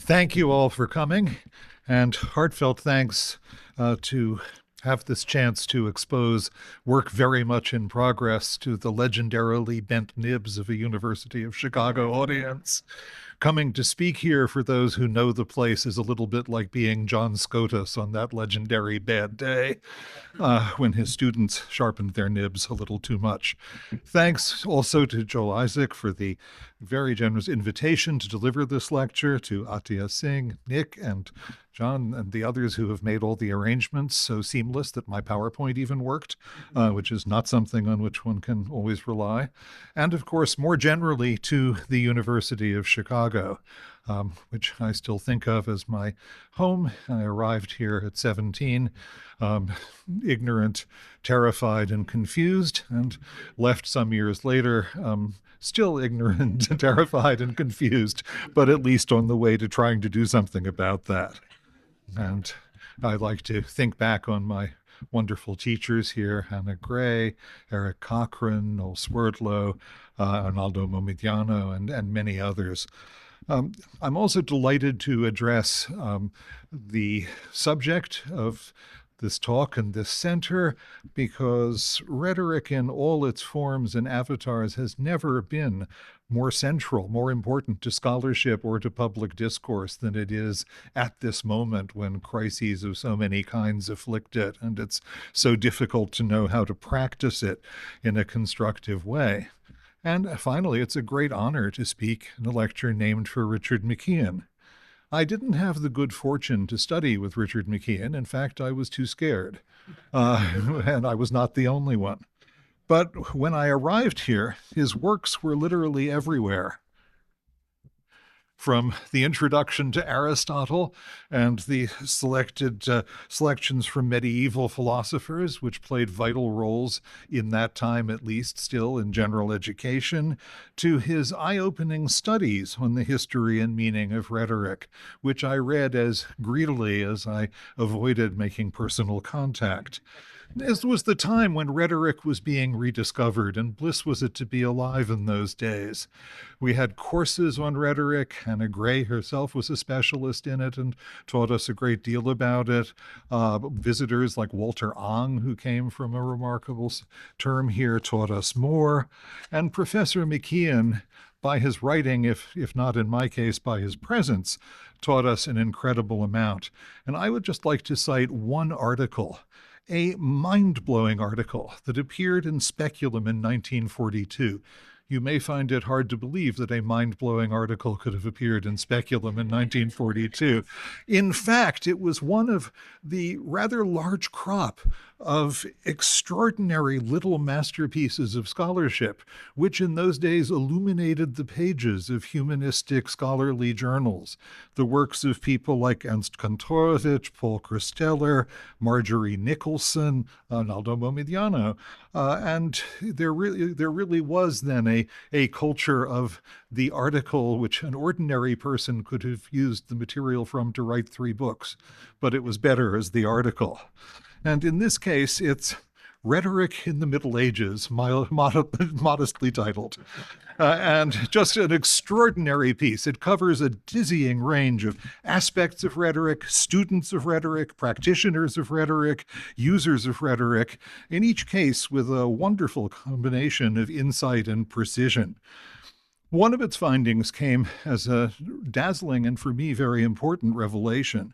Thank you all for coming, and heartfelt thanks to have this chance to expose work very much in progress to the legendarily bent nibs of a University of Chicago audience. Coming to speak here, for those who know the place, is a little bit like being John Scotus on that legendary bad day when his students sharpened their nibs a little too much. Thanks also to Joel Isaac for the very generous invitation to deliver this lecture, to Atya Singh, Nick, and John, and the others who have made all the arrangements so seamless that my PowerPoint even worked, which is not something on which one can always rely. And of course, more generally, to the University of Chicago, which I still think of as my home. I arrived here at 17, ignorant, terrified, and confused, and left some years later, still ignorant, terrified, and confused, but at least on the way to trying to do something about that. And I like to think back on my wonderful teachers here, Hannah Gray, Eric Cochran, Noel Swerdlow, Arnaldo Momidiano, and many others. I'm also delighted to address the subject of this talk and this center, because rhetoric in all its forms and avatars has never been more central, more important to scholarship or to public discourse than it is at this moment, when crises of so many kinds afflict it, and it's so difficult to know how to practice it in a constructive way. And finally, it's a great honor to speak in a lecture named for Richard McKeon. I didn't have the good fortune to study with Richard McKeon. In fact, I was too scared, and I was not the only one. But when I arrived here, his works were literally everywhere. From the introduction to Aristotle and the selections from medieval philosophers, which played vital roles in that time, at least still in general education, to his eye-opening studies on the history and meaning of rhetoric, which I read as greedily as I avoided making personal contact. This was the time when rhetoric was being rediscovered, and bliss was it to be alive in those days. We had courses on rhetoric. Hannah Gray herself was a specialist in it and taught us a great deal about it. Visitors like Walter Ong, who came from a remarkable term here, taught us more. And Professor McKeon, by his writing, if not in my case, by his presence, taught us an incredible amount. And I would just like to cite one article, a mind-blowing article that appeared in Speculum in 1942. You may find it hard to believe that a mind-blowing article could have appeared in Speculum in 1942. In fact, it was one of the rather large crop of extraordinary little masterpieces of scholarship, which in those days illuminated the pages of humanistic scholarly journals. The works of people like Ernst Kantorowicz, Paul Christeller, Marjorie Nicholson, Arnaldo Momidiano, and there really was then a culture of the article, which an ordinary person could have used the material from to write 3 books, but it was better as the article. And in this case, it's Rhetoric in the Middle Ages, modestly titled. And just an extraordinary piece. It covers a dizzying range of aspects of rhetoric, students of rhetoric, practitioners of rhetoric, users of rhetoric, in each case with a wonderful combination of insight and precision. One of its findings came as a dazzling and for me very important revelation.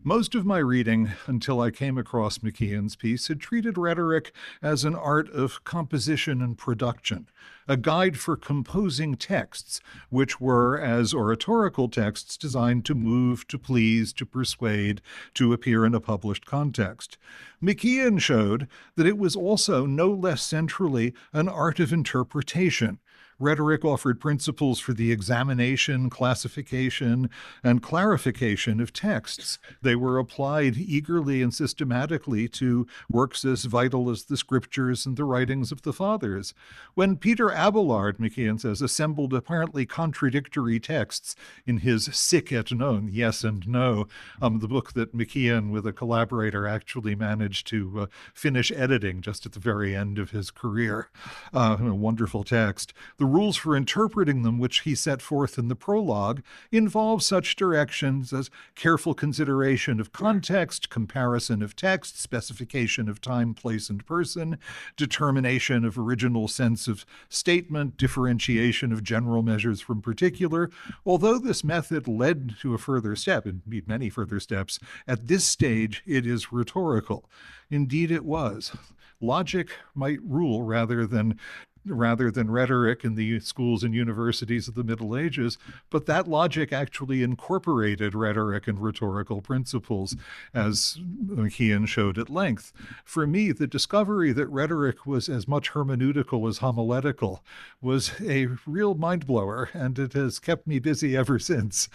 Most of my reading, until I came across McKeon's piece, had treated rhetoric as an art of composition and production, a guide for composing texts, which were, as oratorical texts, designed to move, to please, to persuade, to appear in a published context. McKeon showed that it was also, no less centrally, an art of interpretation. Rhetoric offered principles for the examination, classification, and clarification of texts. They were applied eagerly and systematically to works as vital as the scriptures and the writings of the fathers. When Peter Abelard, McKeon says, assembled apparently contradictory texts in his Sic et Non, Yes and No, the book that McKeon, with a collaborator, actually managed to finish editing just at the very end of his career, a wonderful text. The rules for interpreting them, which he set forth in the prologue, involve such directions as careful consideration of context, comparison of text, specification of time, place, and person, determination of original sense of statement, differentiation of general measures from particular. Although this method led to a further step, indeed many further steps, at this stage it is rhetorical. Indeed it was. Logic might rule rather than rhetoric in the schools and universities of the Middle Ages, but that logic actually incorporated rhetoric and rhetorical principles, as McKeon showed at length. For me, the discovery that rhetoric was as much hermeneutical as homiletical was a real mind-blower, and it has kept me busy ever since.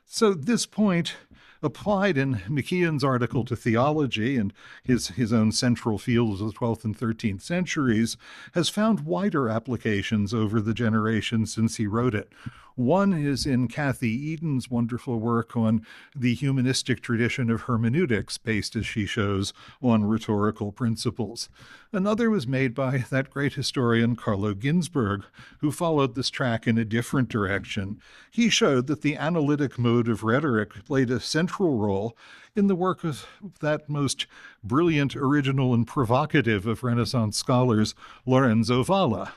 So this point, applied in McKeon's article to theology and his own central fields of the 12th and 13th centuries, has found wider applications over the generations since he wrote it. One is in Cathy Eden's wonderful work on the humanistic tradition of hermeneutics, based, as she shows, on rhetorical principles. Another was made by that great historian Carlo Ginzburg, who followed this track in a different direction. He showed that the analytic mode of rhetoric played a central role in the work of that most brilliant, original, and provocative of Renaissance scholars, Lorenzo Valla.